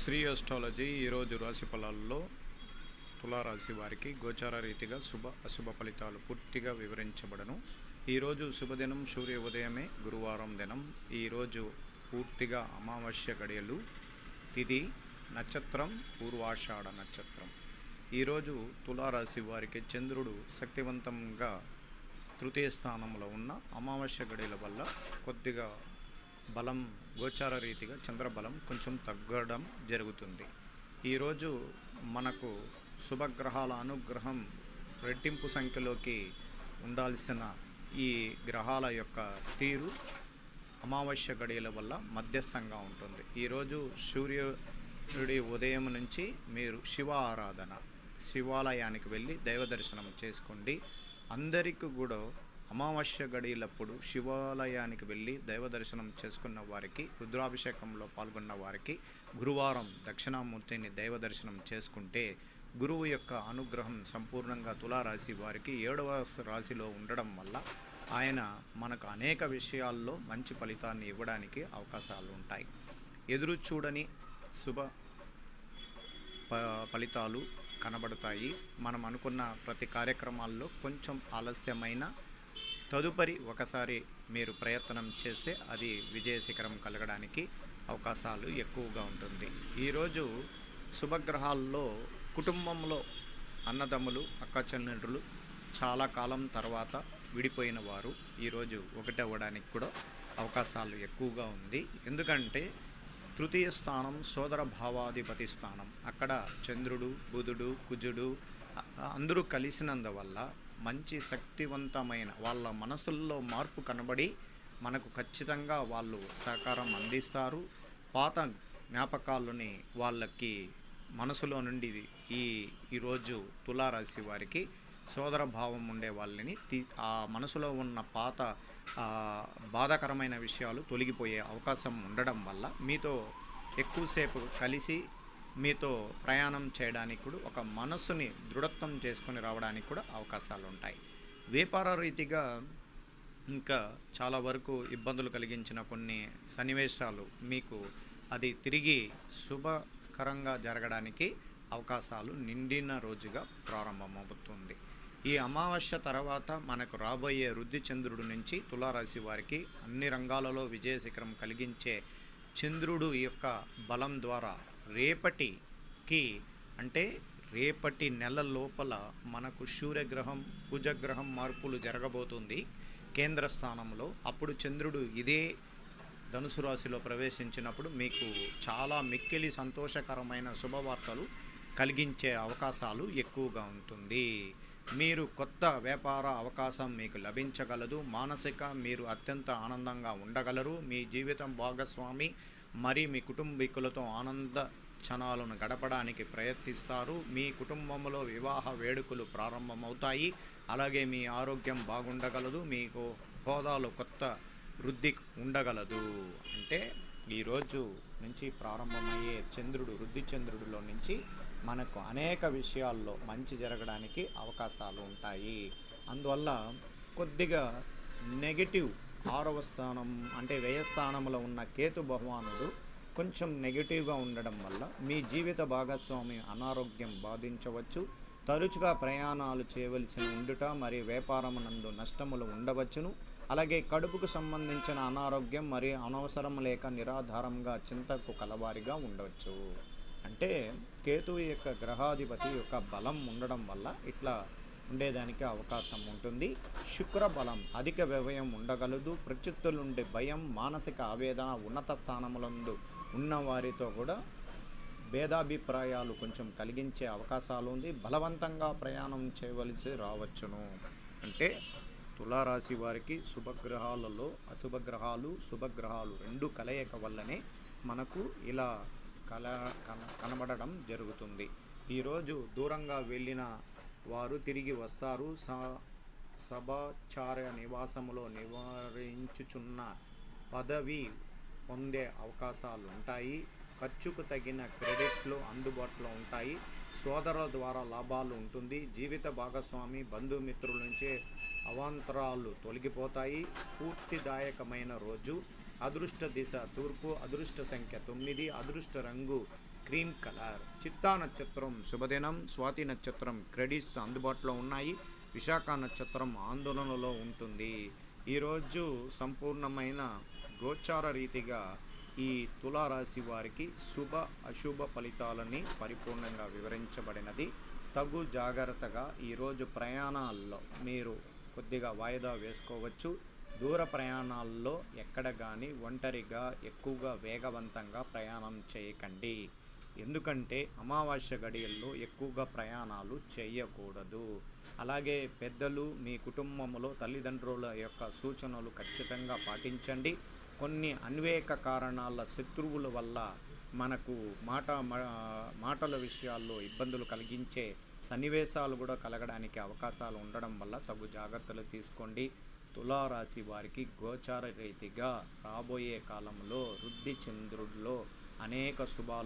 Shri astrology ఈరోజు రాశి ఫలాల్లో తులారాశి వారికి గోచార రీతిగా అశుభ ఫలితాలు పూర్తిగా వివరించబడను. ఈరోజు శుభదినం సూర్య ఉదయమే, గురువారం దినం. ఈరోజు పూర్తిగా అమావాస్య గడియలు, తిథి నక్షత్రం పూర్వాషాఢ నక్షత్రం. ఈరోజు తులారాశి వారికి చంద్రుడు శక్తివంతంగా తృతీయ స్థానంలో ఉన్న అమావాస్య గడియల వల్ల కొద్దిగా బలం గోచార రీతిగా చంద్రబలం కొంచెం తగ్గడం జరుగుతుంది. ఈరోజు మనకు శుభగ్రహాల అనుగ్రహం రెట్టింపు సంఖ్యలోకి ఉండాల్సిన ఈ గ్రహాల యొక్క తీరు అమావాస్య గడియల వల్ల మధ్యస్థంగా ఉంటుంది. ఈరోజు సూర్యుడి ఉదయం నుంచి మీరు శివ ఆరాధన, శివాలయానికి వెళ్ళి దైవ దర్శనం చేసుకోండి. అందరికీ కూడా అమావాస్య గడియలప్పుడు శివాలయానికి వెళ్ళి దైవ దర్శనం చేసుకున్న వారికి, రుద్రాభిషేకంలో పాల్గొన్న వారికి గురువారం దక్షిణామూర్తిని దైవ దర్శనం చేసుకుంటే గురువు యొక్క అనుగ్రహం సంపూర్ణంగా తులారాశి వారికి 7వ రాశిలో ఉండడం వల్ల ఆయన మనకు అనేక విషయాల్లో మంచి ఫలితాన్ని ఇవ్వడానికి అవకాశాలు ఉంటాయి. ఎదురు చూడని శుభ ఫలితాలు కనబడతాయి. మనం అనుకున్న ప్రతి కార్యక్రమాల్లో కొంచెం ఆలస్యమైన తదుపరి ఒకసారి మీరు ప్రయత్నం చేస్తే అది విజయశిఖరం కలగడానికి అవకాశాలు ఎక్కువగా ఉంటుంది. ఈరోజు శుభగ్రహాల్లో కుటుంబంలో అన్నదమ్ములు, అక్కచెల్లెండ్రులు చాలా కాలం తర్వాత విడిపోయిన వారు ఈరోజు ఒకటవ్వడానికి కూడా అవకాశాలు ఎక్కువగా ఉంది. ఎందుకంటే తృతీయ స్థానం సోదర భావాధిపతి స్థానం. అక్కడ చంద్రుడు, బుధుడు, కుజుడు అందరూ కలిసినందువల్ల మంచి శక్తివంతమైన వాళ్ళ మనసుల్లో మార్పు కనబడి మనకు ఖచ్చితంగా వాళ్ళు సహకారం అందిస్తారు. పాత జ్ఞాపకాలని వాళ్ళకి మనసులో నుండి ఈరోజు తులారాశి వారికి సోదర భావం ఉండే వాళ్ళని ఆ మనసులో ఉన్న పాత బాధాకరమైన విషయాలు తొలగిపోయే అవకాశం ఉండడం వల్ల మీతో ఎక్కువసేపు కలిసి మీతో ప్రయాణం చేయడానికి కూడా ఒక మనస్సుని దృఢత్వం చేసుకొని రావడానికి కూడా అవకాశాలు ఉంటాయి. వ్యాపార రీతిగా ఇంకా చాలా వరకు ఇబ్బందులు కలిగించిన కొన్ని సన్నివేశాలు మీకు అది తిరిగి శుభకరంగా జరగడానికి అవకాశాలు నిండిన రోజుగా ప్రారంభమవుతుంది. ఈ అమావాస్య తర్వాత మనకు రాబోయే వృద్ధి చంద్రుడి నుంచి తులారాశి వారికి అన్ని రంగాలలో విజయశిఖరం కలిగించే చంద్రుడు యొక్క బలం ద్వారా రేపటి నెల లోపల మనకు సూర్యగ్రహం, కుజగ్రహం మార్పులు జరగబోతుంది కేంద్ర స్థానంలో. అప్పుడు చంద్రుడు ఇదే ధనుసు రాశిలో ప్రవేశించినప్పుడు మీకు చాలా మిక్కిలి సంతోషకరమైన శుభవార్తలు కలిగించే అవకాశాలు ఎక్కువగా ఉంటుంది. మీరు కొత్త వ్యాపార అవకాశం మీకు లభించగలదు. మీరు అత్యంత ఆనందంగా ఉండగలరు. మీ జీవితం భాగస్వామి మరి మీ కుటుంబీకులతో ఆనంద క్షణాలను గడపడానికి ప్రయత్నిస్తారు. మీ కుటుంబంలో వివాహ వేడుకలు ప్రారంభమవుతాయి. అలాగే మీ ఆరోగ్యం బాగుండగలదు. మీకు హోదాలో కొత్త వృద్ధి ఉండగలదు. అంటే ఈరోజు నుంచి ప్రారంభమయ్యే చంద్రుడు, వృద్ధి చంద్రుడిలో నుంచి మనకు అనేక విషయాల్లో మంచి జరగడానికి అవకాశాలు ఉంటాయి. అందువల్ల కొద్దిగా నెగిటివ్ 6వ స్థానం అంటే వ్యయస్థానంలో ఉన్న కేతు భగవానుడు కొంచెం నెగిటివ్గా ఉండడం వల్ల మీ జీవిత భాగస్వామి అనారోగ్యం బాధించవచ్చు. తరచుగా ప్రయాణాలు చేయవలసి ఉండుట మరియు వ్యాపారమునందు నష్టములు ఉండవచ్చును. అలాగే కడుపుకు సంబంధించిన అనారోగ్యం మరియు అనవసరం లేక నిరాధారంగా చింతకు కలవారిగా ఉండవచ్చు. అంటే కేతువు యొక్క గ్రహాధిపతి యొక్క బలం ఉండడం వల్ల ఇట్లా ఉండేదానికి అవకాశం ఉంటుంది. శుక్ర బలం అధిక వ్యయం ఉండగలదు. ప్రత్యుత్తులుండే భయం, మానసిక ఆవేదన, ఉన్నత స్థానములందు ఉన్నవారితో కూడా భేదాభిప్రాయాలు కొంచెం కలిగించే అవకాశాలు ఉంది. బలవంతంగా ప్రయాణం చేయవలసి రావచ్చును. అంటే తులారాశి వారికి శుభగ్రహాలలో శుభగ్రహాలు రెండు కలయిక వల్లనే మనకు ఇలా కనబడడం జరుగుతుంది. ఈరోజు దూరంగా వెళ్ళిన వారు తిరిగి వస్తారు. సభాచార నివాసములో నివారించుచున్న పదవి పొందే అవకాశాలు ఉంటాయి. ఖర్చుకు తగిన క్రెడిట్లు అందుబాటులో ఉంటాయి. సోదరుల ద్వారా లాభాలు ఉంటుంది. జీవిత భాగస్వామి, బంధుమిత్రుల నుంచి అవాంతరాలు తొలగిపోతాయి. స్ఫూర్తిదాయకమైన రోజు. అదృష్ట దిశ తూర్పు, అదృష్ట సంఖ్య 9, అదృష్ట రంగు క్రీమ్ కలర్. చిత్తా నక్షత్రం శుభదినం, స్వాతి నక్షత్రం క్రెడిట్స్ అందుబాటులో ఉన్నాయి, విశాఖ నక్షత్రం ఆందోళనలో ఉంటుంది. ఈరోజు సంపూర్ణమైన గోచార రీతిగా ఈ తులారాశి వారికి శుభ అశుభ ఫలితాలని పరిపూర్ణంగా వివరించబడినది. తగు జాగ్రత్తగా ఈరోజు ప్రయాణాల్లో మీరు కొద్దిగా వాయిదా వేసుకోవచ్చు. దూర ప్రయాణాల్లో ఎక్కడ కానీ ఒంటరిగా ఎక్కువగా వేగవంతంగా ప్రయాణం చేయకండి. ఎందుకంటే అమావాస్య గడియల్లో ఎక్కువగా ప్రయాణాలు చేయకూడదు. అలాగే పెద్దలు మీ కుటుంబంలో తల్లిదండ్రుల యొక్క సూచనలు ఖచ్చితంగా పాటించండి. కొన్ని అన్వేక కారణాల శత్రువుల వల్ల మనకు మాటల విషయాల్లో ఇబ్బందులు కలిగించే సన్నివేశాలు కూడా కలగడానికి అవకాశాలు ఉండడం వల్ల తగు జాగ్రత్తలు తీసుకోండి. తులారాశి వారికి గోచార రీతిగా రాబోయే కాలంలో వృద్ధి చంద్రుడిలో అనేక శుభాలు